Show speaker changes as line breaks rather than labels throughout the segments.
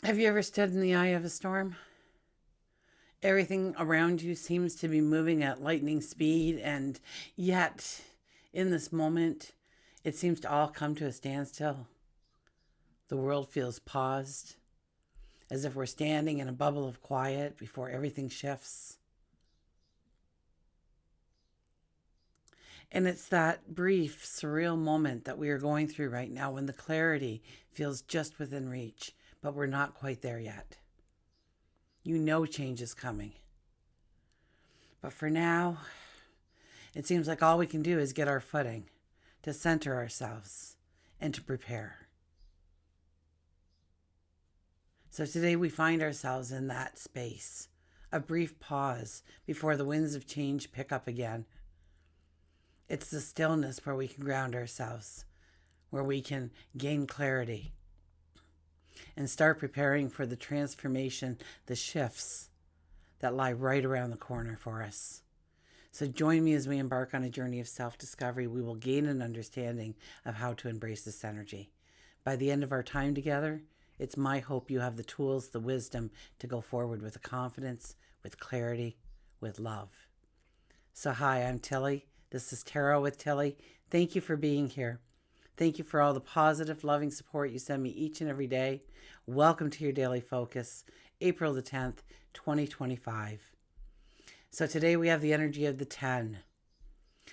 Have you ever stood in the eye of a storm? Everything around you seems to be moving at lightning speed, and yet, in this moment, it seems to all come to a standstill. The world feels paused, as if we're standing in a bubble of quiet before everything shifts. And it's that brief, surreal moment that we are going through right now when the clarity feels just within reach, but we're not quite there yet. You know change is coming. But for now, it seems like all we can do is get our footing, to center ourselves, and to prepare. So today we find ourselves in that space, a brief pause before the winds of change pick up again. It's the stillness where we can ground ourselves, where we can gain clarity, and start preparing for the transformation, the shifts that lie right around the corner for us. So join me as we embark on a journey of self-discovery. We will gain an understanding of how to embrace this energy. By the end of our time together, it's my hope you have the tools, the wisdom to go forward with confidence, with clarity, with love. So hi, I'm Tilly. This is Tarot with Tilly. Thank you for being here. Thank you for all the positive, loving support you send me each and every day. Welcome to your daily focus, April the 10th, 2025. So today we have the energy of the 10.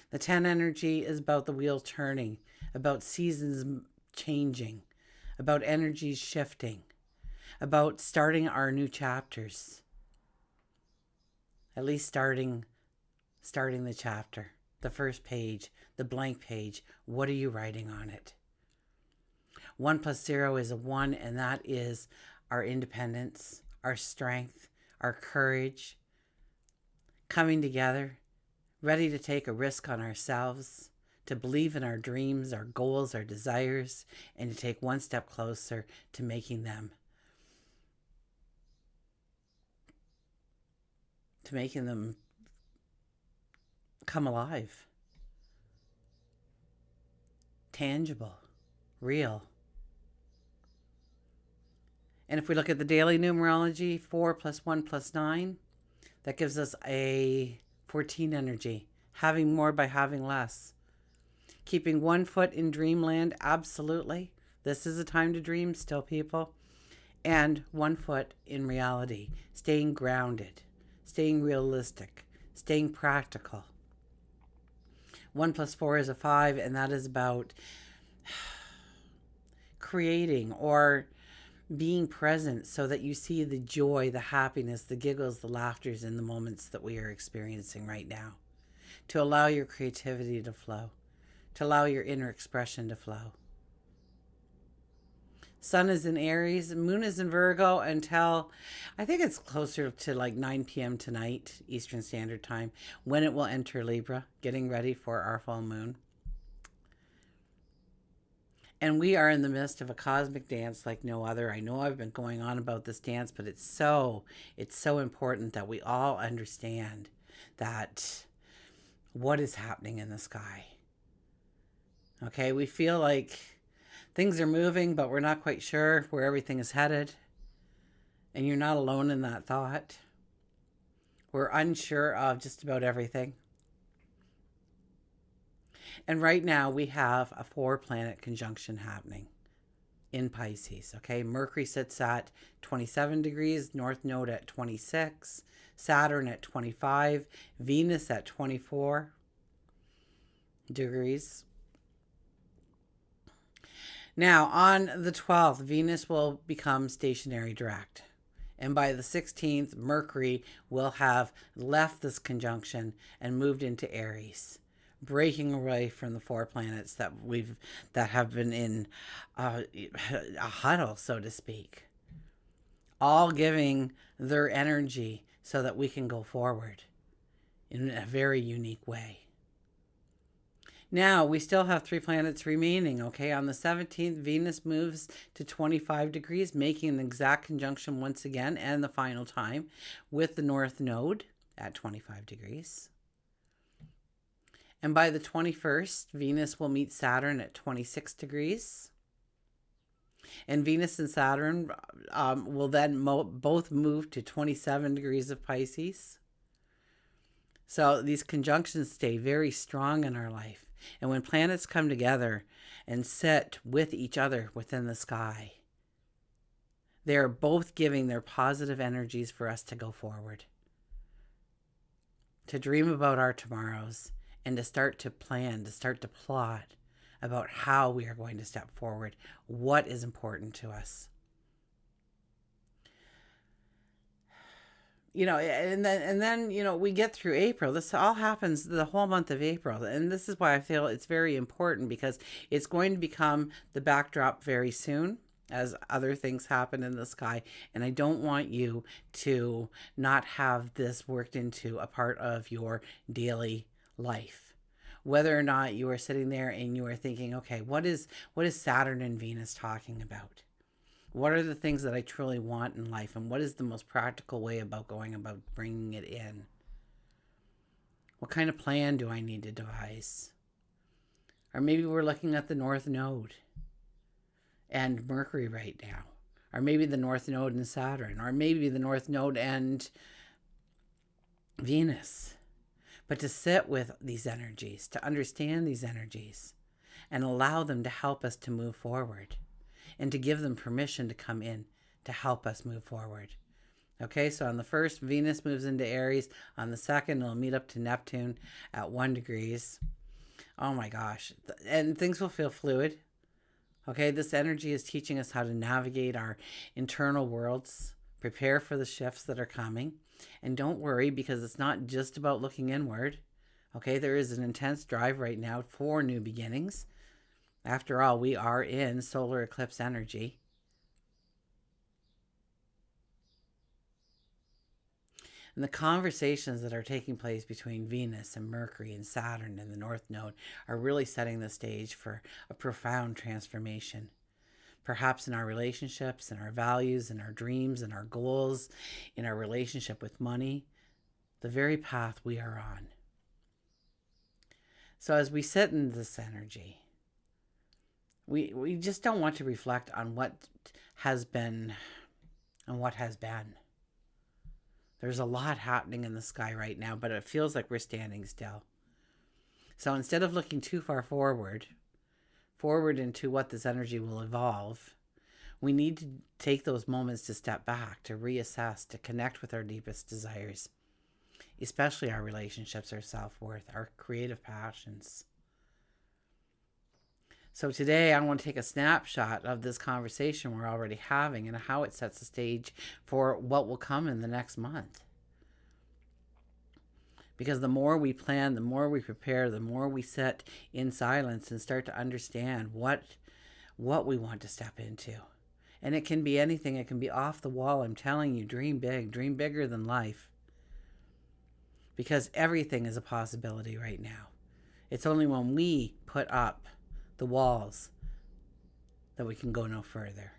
The 10 energy is about the wheel turning, about seasons changing, about energies shifting, about starting our new chapters. At least starting the chapter, the first page, the blank page. What are you writing on it? 1 plus 0 is a 1, and that is our independence, our strength, our courage, coming together, ready to take a risk on ourselves, to believe in our dreams, our goals, our desires, and to take one step closer to making them come alive, tangible, real. And if we look at the daily numerology, 4 plus 1 plus 9, that gives us a 14 energy. Having more by having less. Keeping one foot in dreamland, absolutely. This is a time to dream still, people. And 1 foot in reality. Staying grounded, staying realistic, staying practical. 1 plus 4 is a 5, and that is about creating or being present so that you see the joy, the happiness, the giggles, the laughters in the moments that we are experiencing right now. To allow your creativity to flow, to allow your inner expression to flow. Sun is in Aries, Moon is in Virgo until I think it's closer to like 9 p.m. tonight, Eastern Standard Time, when it will enter Libra, getting ready for our full moon. And we are in the midst of a cosmic dance like no other. I know I've been going on about this dance, but it's so important that we all understand that what is happening in the sky. Okay, we feel like things are moving, but we're not quite sure where everything is headed. And you're not alone in that thought. We're unsure of just about everything. And right now we have a 4-planet conjunction happening in Pisces. Okay, Mercury sits at 27 degrees, North Node at 26, Saturn at 25, Venus at 24 degrees. Now, on the 12th, Venus will become stationary direct. And by the 16th, Mercury will have left this conjunction and moved into Aries, breaking away from the 4 planets that have been in a huddle, so to speak, all giving their energy so that we can go forward in a very unique way. Now, we still have 3 planets remaining, okay? On the 17th, Venus moves to 25 degrees, making an exact conjunction once again, and the final time, with the North Node at 25 degrees. And by the 21st, Venus will meet Saturn at 26 degrees. And Venus and Saturn will then both move to 27 degrees of Pisces. So these conjunctions stay very strong in our life. And when planets come together and sit with each other within the sky, they're both giving their positive energies for us to go forward, to dream about our tomorrows, and to start to plan, to start to plot about how we are going to step forward, what is important to us. And then we get through April. This all happens the whole month of April, and this is why I feel it's very important, because it's going to become the backdrop very soon as other things happen in the sky, and I don't want you to not have this worked into a part of your daily life. Whether or not you are sitting there and you are thinking, okay, what is Saturn and Venus talking about? What are the things that I truly want in life? And what is the most practical way about going about bringing it in? What kind of plan do I need to devise? Or maybe we're looking at the North Node and Mercury right now. Or maybe the North Node and Saturn. Or maybe the North Node and Venus. But to sit with these energies, to understand these energies, and allow them to help us to move forward. And to give them permission to come in to help us move forward. Okay, so on the 1st, Venus moves into Aries. On the 2nd, it'll meet up to Neptune at 1 degrees. Oh my gosh. And things will feel fluid. Okay, this energy is teaching us how to navigate our internal worlds, prepare for the shifts that are coming. And don't worry, because it's not just about looking inward. Okay, there is an intense drive right now for new beginnings. After all, we are in solar eclipse energy. And the conversations that are taking place between Venus and Mercury and Saturn and the North Node are really setting the stage for a profound transformation. Perhaps in our relationships, in our values, in our dreams, in our goals, in our relationship with money, the very path we are on. So as we sit in this energy, we just don't want to reflect on what has been and what has been. There's a lot happening in the sky right now, but it feels like we're standing still. So instead of looking too far forward into what this energy will evolve, we need to take those moments to step back, to reassess, to connect with our deepest desires, especially our relationships, our self-worth, our creative passions. So today I want to take a snapshot of this conversation we're already having and how it sets the stage for what will come in the next month. Because the more we plan, the more we prepare, the more we sit in silence and start to understand what we want to step into. And it can be anything. It can be off the wall. I'm telling you, dream big, dream bigger than life. Because everything is a possibility right now. It's only when we put up the walls that we can go no further.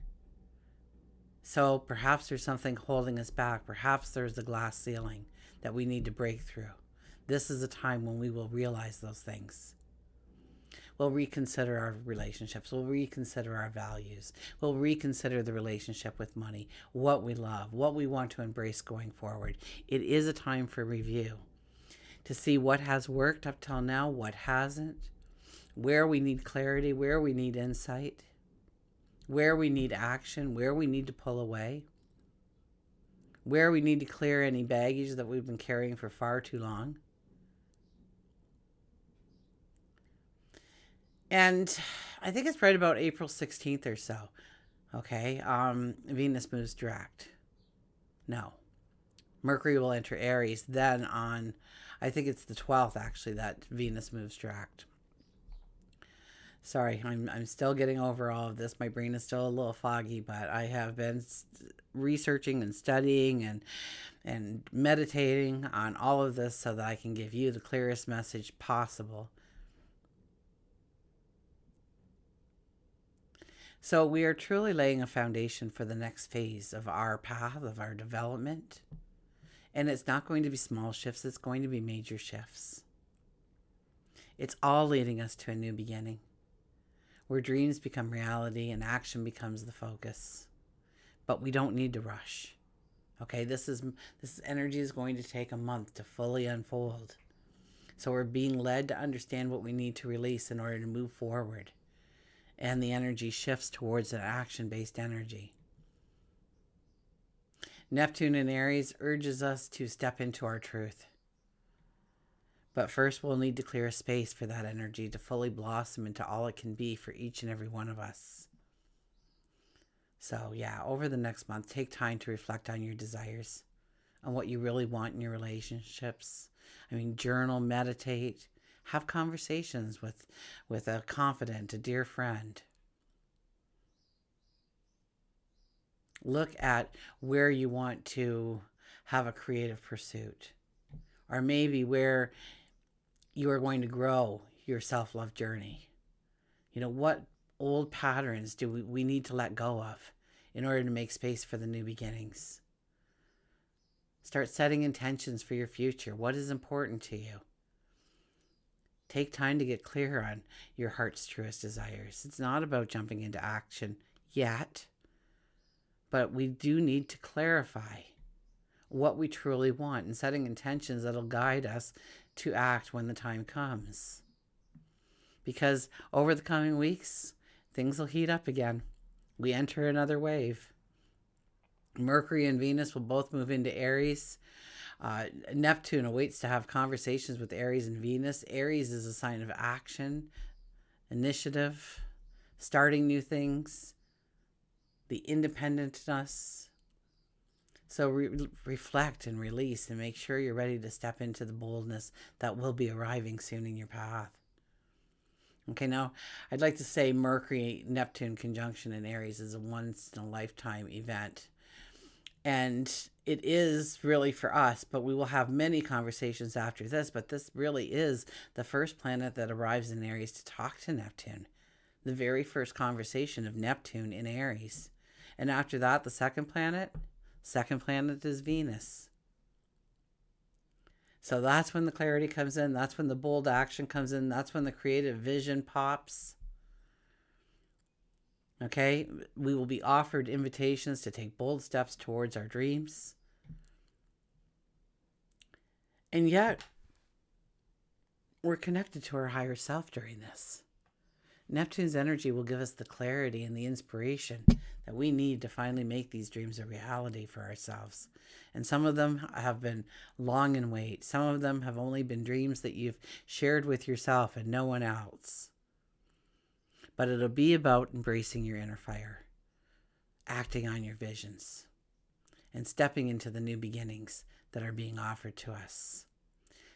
So perhaps there's something holding us back. Perhaps there's the glass ceiling that we need to break through. This is a time when we will realize those things. We'll reconsider our relationships. We'll reconsider our values. We'll reconsider the relationship with money, what we love, what we want to embrace going forward. It is a time for review, to see what has worked up till now, what hasn't, where we need clarity, where we need insight, where we need action, where we need to pull away, where we need to clear any baggage that we've been carrying for far too long. And I think it's right about April 16th or so. Okay, Venus moves direct. No. Mercury will enter Aries. Then on, I think it's the 12th actually, that Venus moves direct. Sorry, I'm still getting over all of this. My brain is still a little foggy, but I have been researching and studying and meditating on all of this so that I can give you the clearest message possible. So we are truly laying a foundation for the next phase of our path, of our development. And it's not going to be small shifts, it's going to be major shifts. It's all leading us to a new beginning. where dreams become reality and action becomes the focus. But we don't need to rush. Okay, this energy is going to take a month to fully unfold. So we're being led to understand what we need to release in order to move forward. And the energy shifts towards an action-based energy. Neptune in Aries urges us to step into our truth. But first we'll need to clear a space for that energy to fully blossom into all it can be for each and every one of us. So yeah, over the next month, take time to reflect on your desires, on what you really want in your relationships. I mean, journal, meditate, have conversations with a confidant, a dear friend. Look at where you want to have a creative pursuit, or maybe where you are going to grow your self-love journey. You know, what old patterns do we need to let go of in order to make space for the new beginnings? Start setting intentions for your future. What is important to you? Take time to get clear on your heart's truest desires. It's not about jumping into action yet, but we do need to clarify what we truly want and setting intentions that'll guide us to act when the time comes. Because over the coming weeks, things will heat up again. We enter another wave. Mercury and Venus will both move into Aries. Neptune awaits to have conversations with Aries and Venus. Aries is a sign of action, initiative, starting new things, the independentness. So reflect and release and make sure you're ready to step into the boldness that will be arriving soon in your path. Okay, now I'd like to say Mercury-Neptune conjunction in Aries is a once-in-a-lifetime event. And it is really for us, but we will have many conversations after this. But this really is the first planet that arrives in Aries to talk to Neptune. The very first conversation of Neptune in Aries. And after that, the second planet is Venus. So that's when the clarity comes in. That's when the bold action comes in. That's when the creative vision pops. Okay, we will be offered invitations to take bold steps towards our dreams. And yet, we're connected to our higher self during this. Neptune's energy will give us the clarity and the inspiration that we need to finally make these dreams a reality for ourselves. And some of them have been long in wait. Some of them have only been dreams that you've shared with yourself and no one else. But it'll be about embracing your inner fire, acting on your visions, and stepping into the new beginnings that are being offered to us.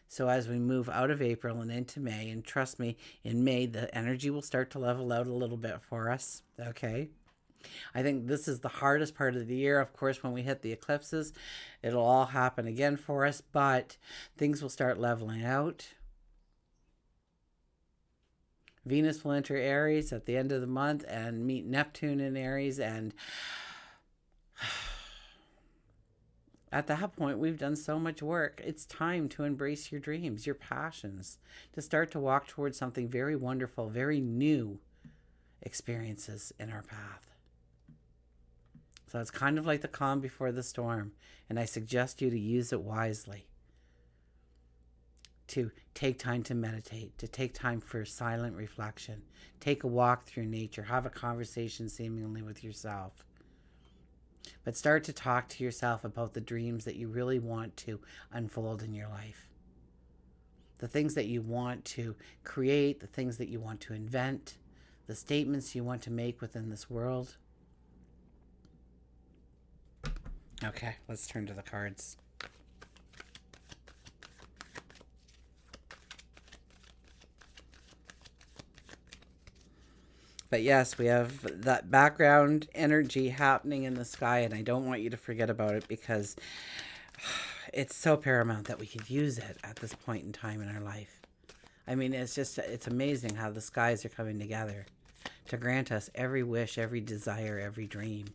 So as we move out of April and into May, and trust me, in May, the energy will start to level out a little bit for us, okay? I think this is the hardest part of the year. Of course, when we hit the eclipses, it'll all happen again for us, but things will start leveling out. Venus will enter Aries at the end of the month and meet Neptune in Aries. And at that point, we've done so much work. It's time to embrace your dreams, your passions, to start to walk towards something very wonderful, very new experiences in our path. So it's kind of like the calm before the storm. And I suggest you to use it wisely. To take time to meditate, to take time for silent reflection, take a walk through nature, have a conversation seemingly with yourself. But start to talk to yourself about the dreams that you really want to unfold in your life. The things that you want to create, the things that you want to invent, the statements you want to make within this world. Okay, let's turn to the cards. But yes, we have that background energy happening in the sky, and I don't want you to forget about it because it's so paramount that we could use it at this point in time in our life. I mean, it's amazing how the skies are coming together to grant us every wish, every desire, every dream.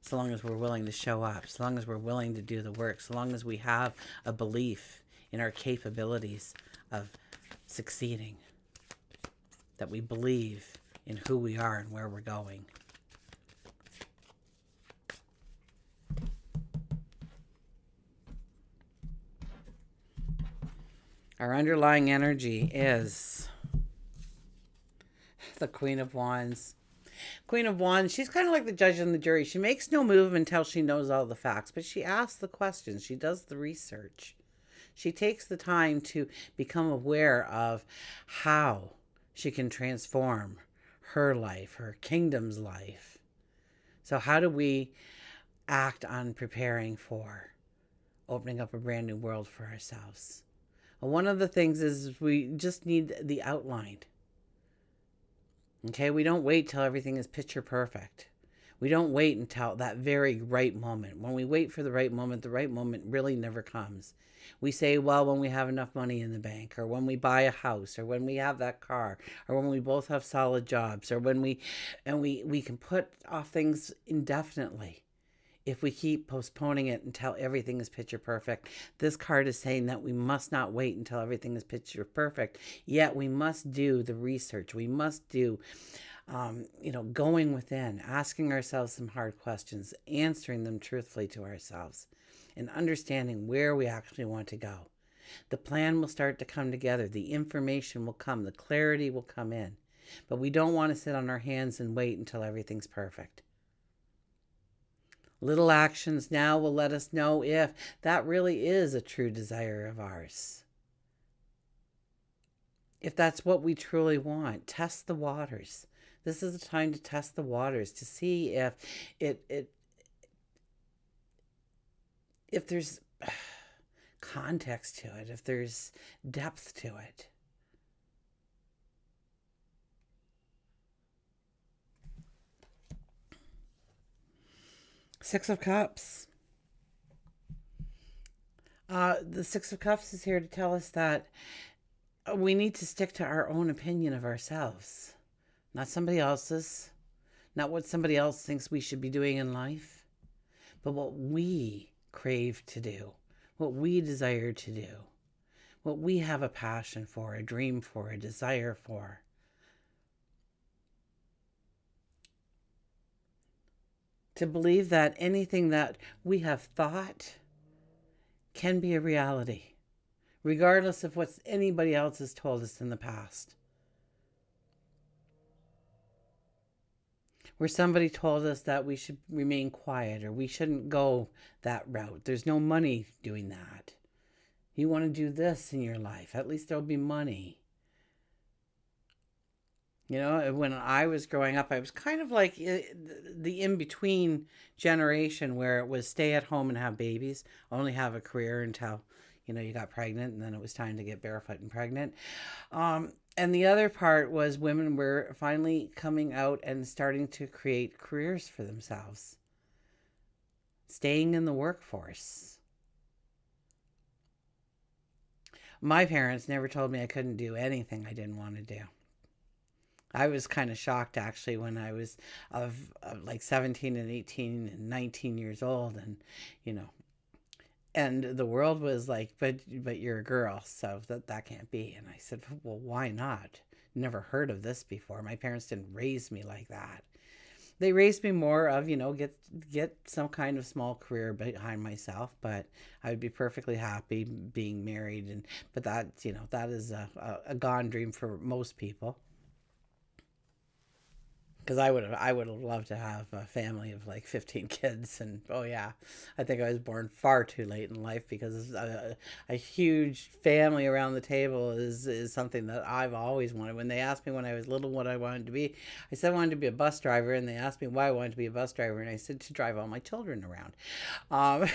So long as we're willing to show up, so long as we're willing to do the work, so long as we have a belief in our capabilities of succeeding, that we believe in who we are and where we're going. Our underlying energy is the Queen of Wands. Queen of Wands, she's kind of like the judge and the jury. She makes no move until she knows all the facts, but she asks the questions. She does the research. She takes the time to become aware of how she can transform her life, her kingdom's life. So how do we act on preparing for opening up a brand new world for ourselves? Well, one of the things is we just need the outline. Okay, we don't wait till everything is picture perfect. We don't wait until that very right moment. When we wait for the right moment really never comes. We say, well, when we have enough money in the bank, or when we buy a house, or when we have that car, or when we both have solid jobs, or when we can put off things indefinitely. If we keep postponing it until everything is picture perfect. This card is saying that we must not wait until everything is picture perfect, yet we must do the research. We must do, going within, asking ourselves some hard questions, answering them truthfully to ourselves, and understanding where we actually want to go. The plan will start to come together. The information will come. The clarity will come in. But we don't want to sit on our hands and wait until everything's perfect. Little actions now will let us know if that really is a true desire of ours. If that's what we truly want, test the waters. This is the time to test the waters to see if if there's context to it, if there's depth to it. Six of Cups. The Six of Cups is here to tell us that we need to stick to our own opinion of ourselves, not somebody else's, not what somebody else thinks we should be doing in life, but what we crave to do, what we desire to do, what we have a passion for, a dream for, a desire for. To believe that anything that we have thought can be a reality, regardless of what anybody else has told us in the past. Where somebody told us that we should remain quiet or we shouldn't go that route. There's no money doing that. You want to do this in your life, at least there'll be money. You know, when I was growing up, I was kind of like the in-between generation where it was stay at home and have babies, only have a career until, you got pregnant, and then it was time to get barefoot and pregnant. And the other part was women were finally coming out and starting to create careers for themselves, staying in the workforce. My parents never told me I couldn't do anything I didn't want to do. I was kind of shocked, actually, when I was of like 17 and 18 and 19 years old. And, and the world was like, but you're a girl, so that can't be. And I said, well, why not? Never heard of this before. My parents didn't raise me like that. They raised me more of, get some kind of small career behind myself, but I would be perfectly happy being married. But that, that is a gone dream for most people. Because I would have loved to have a family of like 15 kids. And oh yeah, I think I was born far too late in life, because a huge family around the table is something that I've always wanted. When they asked me when I was little what I wanted to be, I said I wanted to be a bus driver. And they asked me why I wanted to be a bus driver. And I said to drive all my children around. And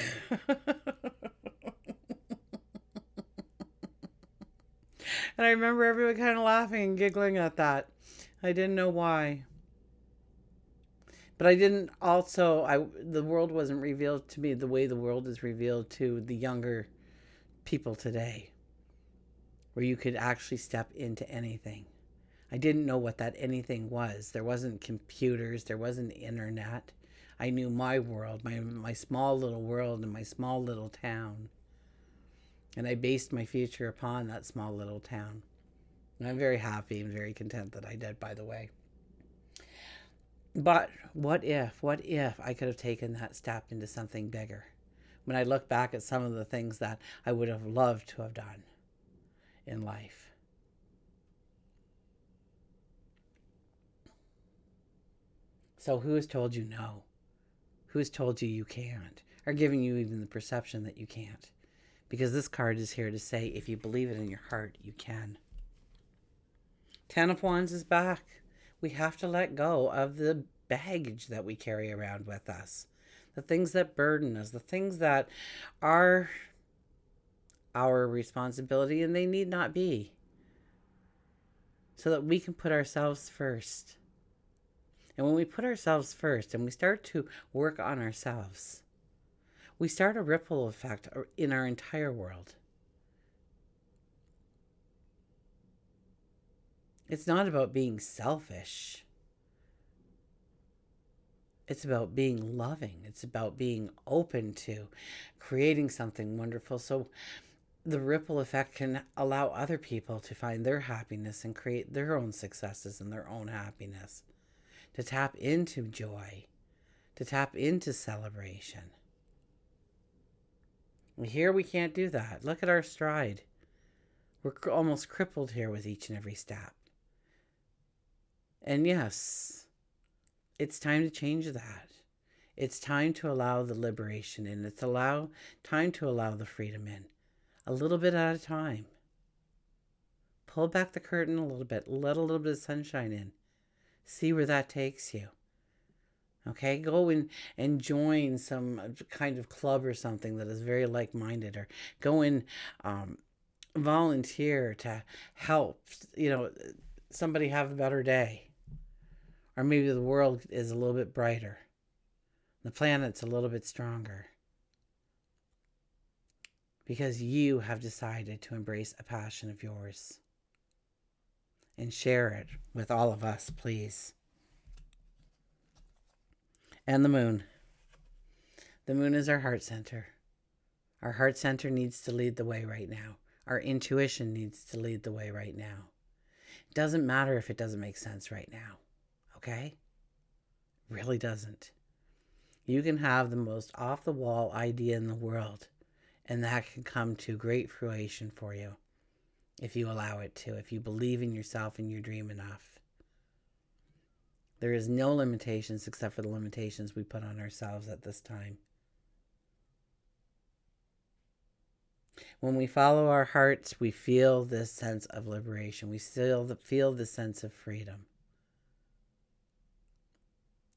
I remember everyone kind of laughing and giggling at that. I didn't know why. But I didn't the world wasn't revealed to me the way the world is revealed to the younger people today, where you could actually step into anything. I didn't know what that anything was. There wasn't computers, there wasn't internet. I knew my world, my small little world in my small little town. And I based my future upon that small little town. And I'm very happy and very content that I did, by the way. But what if I could have taken that step into something bigger? When I look back at some of the things that I would have loved to have done in life. So who has told you no? Who has told you you can't? Or giving you even the perception that you can't? Because this card is here to say, if you believe it in your heart, you can. Ten of Wands is back. We have to let go of the baggage that we carry around with us. The things that burden us, the things that are our responsibility and they need not be. So that we can put ourselves first. And when we put ourselves first and we start to work on ourselves, we start a ripple effect in our entire world. It's not about being selfish. It's about being loving. It's about being open to creating something wonderful. So the ripple effect can allow other people to find their happiness and create their own successes and their own happiness. To tap into joy. To tap into celebration. Here we can't do that. Look at our stride. We're almost crippled here with each and every step. And yes, it's time to change that. It's time to allow the liberation in. It's time to allow the freedom in. A little bit at a time. Pull back the curtain a little bit. Let a little bit of sunshine in. See where that takes you. Okay, go and join some kind of club or something that is very like-minded, or go and volunteer to help, somebody have a better day. Or maybe the world is a little bit brighter. The planet's a little bit stronger. Because you have decided to embrace a passion of yours. And share it with all of us, please. And the moon. The moon is our heart center. Our heart center needs to lead the way right now. Our intuition needs to lead the way right now. It doesn't matter if it doesn't make sense right now. Okay? Really doesn't. You can have the most off-the-wall idea in the world, and that can come to great fruition for you if you allow it to, if you believe in yourself and your dream enough. There is no limitations except for the limitations we put on ourselves at this time. When we follow our hearts, we feel this sense of liberation. We feel the sense of freedom.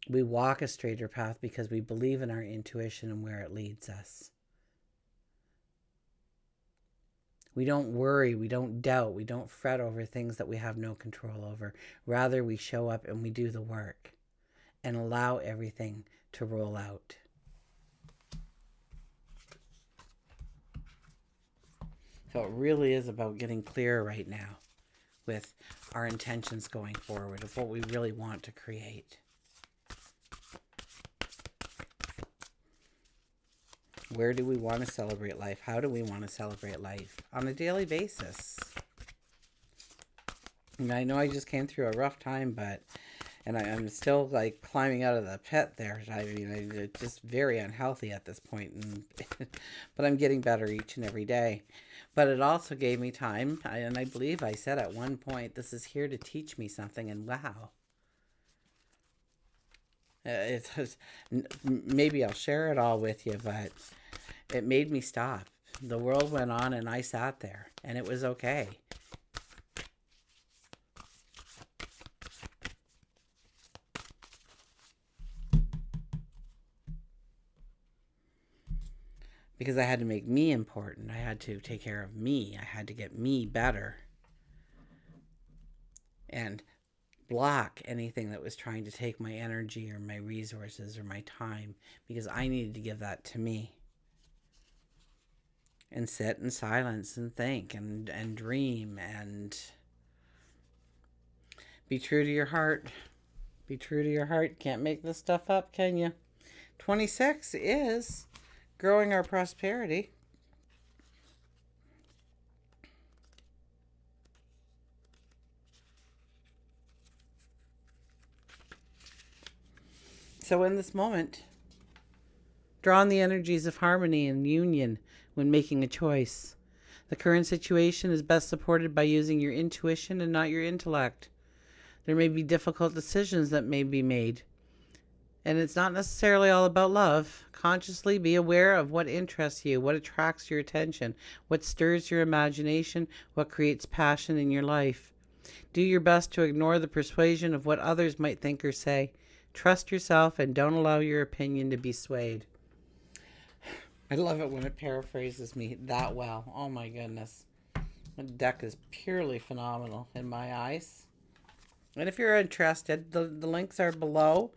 We walk a straighter path because we believe in our intuition and where it leads us. We don't worry, we don't doubt, we don't fret over things that we have no control over. Rather, we show up and we do the work and allow everything to roll out. So it really is about getting clear right now with our intentions going forward of what we really want to create. Where do we want to celebrate life? How do we want to celebrate life on a daily basis? And I know I just came through a rough time, and I'm still like climbing out of the pit there. I mean, it's just very unhealthy at this point, but I'm getting better each and every day. But it also gave me time, and I believe I said at one point, this is here to teach me something, and wow. Maybe I'll share it all with you, but it made me stop. The world went on and I sat there, and it was okay. Because I had to make me important. I had to take care of me. I had to get me better. And block anything that was trying to take my energy or my resources or my time, because I needed to give that to me. And sit in silence and think and dream and be true to your heart. Be true to your heart. Can't make this stuff up, can you? 26 is growing our prosperity. So in this moment, draw on the energies of harmony and union when making a choice. The current situation is best supported by using your intuition and not your intellect. There may be difficult decisions that may be made. And it's not necessarily all about love. Consciously be aware of what interests you, what attracts your attention, what stirs your imagination, what creates passion in your life. Do your best to ignore the persuasion of what others might think or say. Trust yourself and don't allow your opinion to be swayed. I love it when it paraphrases me that well. Oh my goodness. The deck is purely phenomenal in my eyes. And if you're interested, the links are below.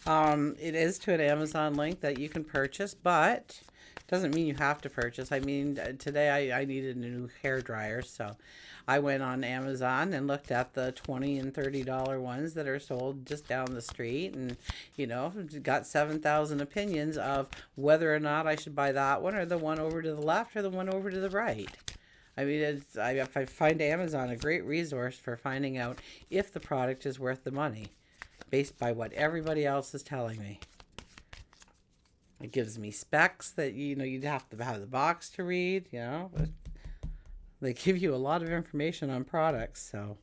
It is to an Amazon link that you can purchase, but it doesn't mean you have to purchase. I mean, today I needed a new hair dryer, so I went on Amazon and looked at the $20 and $30 ones that are sold just down the street, and got 7,000 opinions of whether or not I should buy that one or the one over to the left or the one over to the right. I mean, I find Amazon a great resource for finding out if the product is worth the money, based by what everybody else is telling me. It gives me specs that you'd have to have the box to read. But they give you a lot of information on products. So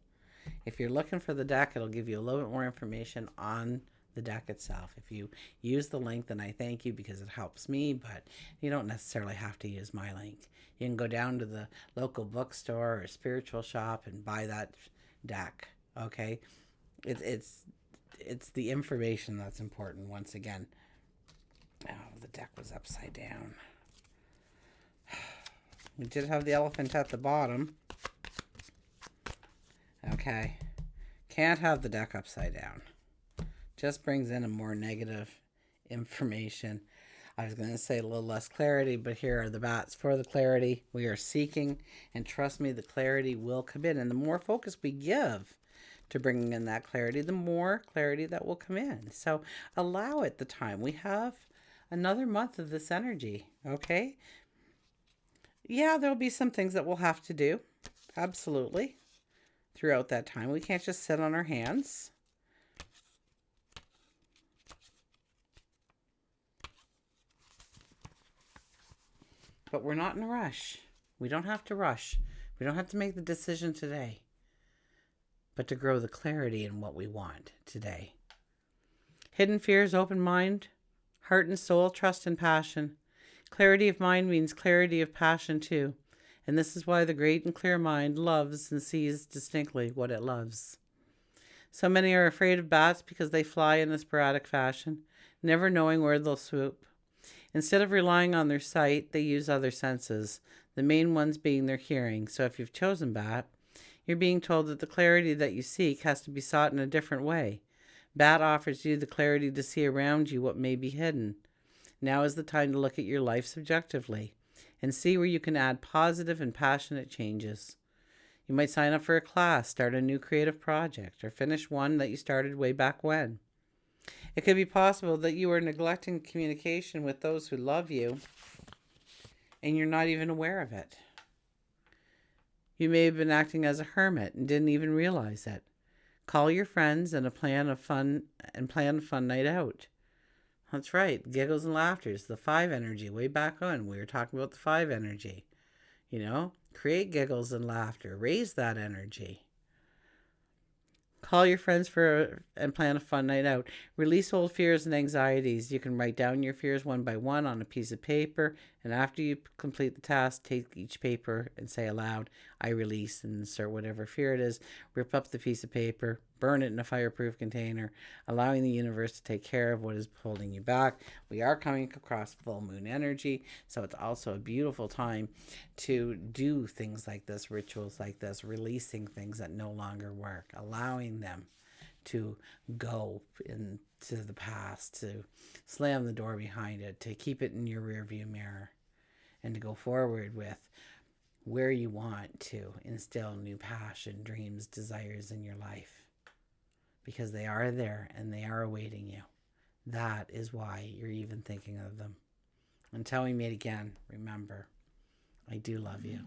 if you're looking for the deck, it'll give you a little bit more information on the deck itself. If you use the link, then I thank you because it helps me, but you don't necessarily have to use my link. You can go down to the local bookstore or spiritual shop and buy that deck. Okay, it's the information that's important. Once again, the deck was upside down. We did have the elephant at the bottom. Okay, can't have the deck upside down. Just brings in a more negative information. I was going to say a little less clarity, but here are the bats for the clarity we are seeking. And trust me, the clarity will come in. And the more focus we give to bringing in that clarity, the more clarity that will come in. So allow it the time. We have another month of this energy, okay? Yeah, there'll be some things that we'll have to do. Absolutely. Throughout that time. We can't just sit on our hands. But we're not in a rush. We don't have to rush. We don't have to make the decision today, but to grow the clarity in what we want today. Hidden fears, open mind, heart and soul, trust and passion. Clarity of mind means clarity of passion too. And this is why the great and clear mind loves and sees distinctly what it loves. So many are afraid of bats because they fly in a sporadic fashion, never knowing where they'll swoop. Instead of relying on their sight, they use other senses, the main ones being their hearing. So if you've chosen bat, you're being told that the clarity that you seek has to be sought in a different way. Bat offers you the clarity to see around you what may be hidden. Now is the time to look at your life subjectively and see where you can add positive and passionate changes. You might sign up for a class, start a new creative project, or finish one that you started way back when. It could be possible that you are neglecting communication with those who love you and you're not even aware of it. You may have been acting as a hermit and didn't even realize it. Call your friends and plan a fun night out. That's right, giggles and laughters, the 5 energy. Way back on, we were talking about the 5 energy. Create giggles and laughter. Raise that energy. Call your friends and plan a fun night out. Release old fears and anxieties. You can write down your fears one by one on a piece of paper, and after you complete the task, take each paper and say aloud, I release, and insert whatever fear it is. Rip up the piece of paper, burn it in a fireproof container, allowing the universe to take care of what is holding you back. We are coming across full moon energy, so it's also a beautiful time to do things like this, rituals like this, releasing things that no longer work, allowing them to go into the past, to slam the door behind it, to keep it in your rearview mirror, and to go forward with where you want to instill new passion, dreams, desires in your life. Because they are there and they are awaiting you. That is why you're even thinking of them. Until we meet again, remember, I do love you.